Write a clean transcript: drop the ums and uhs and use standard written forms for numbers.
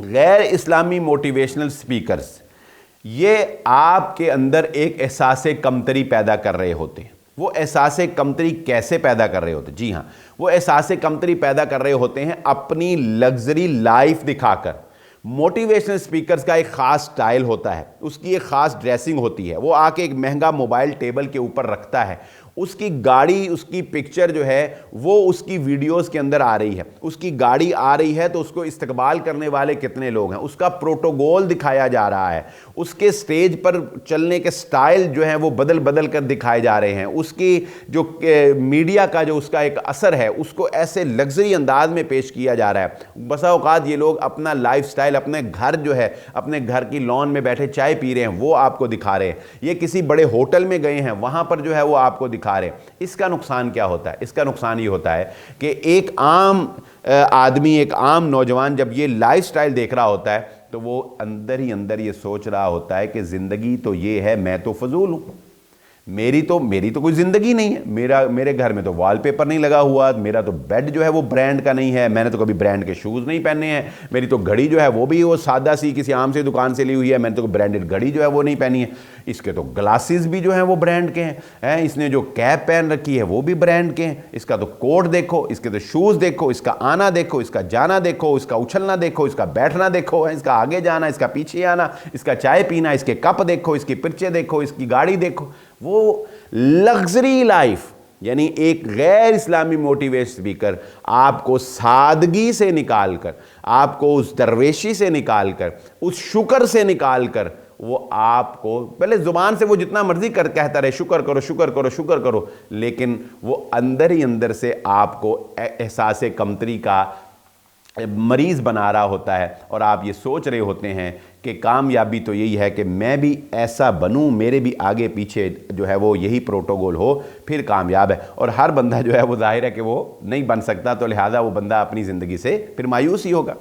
गैर इस्लामी motivational speakers ये आपके अंदर एक एहसास कमतरी पैदा कर रहे होते हैं। वो एहसास कमतरी कैसे पैदा कर रहे होते हैं? जी हाँ, वो एहसास कमतरी पैदा कर रहे होते हैं अपनी लग्जरी लाइफ दिखाकर। मोटिवेशनल स्पीकर्स का एक ख़ास स्टाइल होता है, उसकी एक ख़ास ड्रेसिंग होती है। वो आके एक महंगा मोबाइल टेबल के ऊपर रखता है, उसकी गाड़ी, उसकी पिक्चर जो है वो उसकी वीडियोस के अंदर आ रही है। उसकी गाड़ी आ रही है तो उसको इस्तकबाल करने वाले कितने लोग हैं, उसका प्रोटोकॉल दिखाया जा रहा है, उसके स्टेज पर चलने के स्टाइल जो हैं वो बदल बदल कर दिखाए जा रहे हैं, उसकी जो मीडिया का जो उसका एक असर है उसको ऐसे लग्जरी अंदाज में पेश किया जा रहा है। बसा औकात ये लोग अपना लाइफस्टाइल, अपने घर जो है, अपने घर की लॉन में बैठे चाय पी रहे हैं वो आपको दिखा रहे हैं, ये किसी बड़े होटल में गए हैं वहां पर जो है वो आपको दिखा रहे हैं। इसका नुकसान क्या होता है? इसका नुकसान ये होता है कि एक आम आदमी, एक आम नौजवान जब ये लाइफस्टाइल देख रहा होता है तो वो अंदर ही अंदर ये सोच रहा होता है कि जिंदगी तो ये है, मैं तो फजूल हूं, मेरी तो कोई ज़िंदगी नहीं है, मेरे घर में तो वॉलपेपर नहीं लगा हुआ, मेरा तो बेड जो है वो ब्रांड का नहीं है, मैंने तो कभी ब्रांड के शूज़ नहीं पहने हैं, मेरी तो घड़ी जो है वो भी वो सादा सी किसी आम सी दुकान से ली हुई है, मैंने तो ब्रांडेड घड़ी जो है वो नहीं पहनी है, इसके तो ग्लासेस भी जो हैं वो ब्रांड के हैं, इसने जो कैप पहन रखी है वो भी ब्रांड के हैं, इसका तो कोट देखो, इसके तो शूज़ देखो, इसका आना देखो, इसका जाना देखो, इसका उछलना देखो, इसका बैठना देखो, इसका आगे जाना, इसका पीछे आना, इसका चाय पीना, इसके कप देखो, इसकी पिक्चर देखो, इसकी गाड़ी देखो। वो लग्जरी लाइफ, यानी एक गैर इस्लामी मोटिवेशन स्पीकर आपको सादगी से निकालकर, आपको उस दरवेशी से निकालकर, उस शुक्र से निकालकर, वो आपको पहले जुबान से वो जितना मर्जी कहता रहे शुक्र करो शुक्र करो शुक्र करो, लेकिन वो अंदर ही अंदर से आपको एहसास कमतरी का मरीज़ बना रहा होता है और आप ये सोच रहे होते हैं कि कामयाबी तो यही है कि मैं भी ऐसा बनूं, मेरे भी आगे पीछे जो है वो यही प्रोटोकॉल हो, फिर कामयाब है। और हर बंदा जो है वो जाहिर है कि वो नहीं बन सकता, तो लिहाजा वो बंदा अपनी ज़िंदगी से फिर मायूस ही होगा।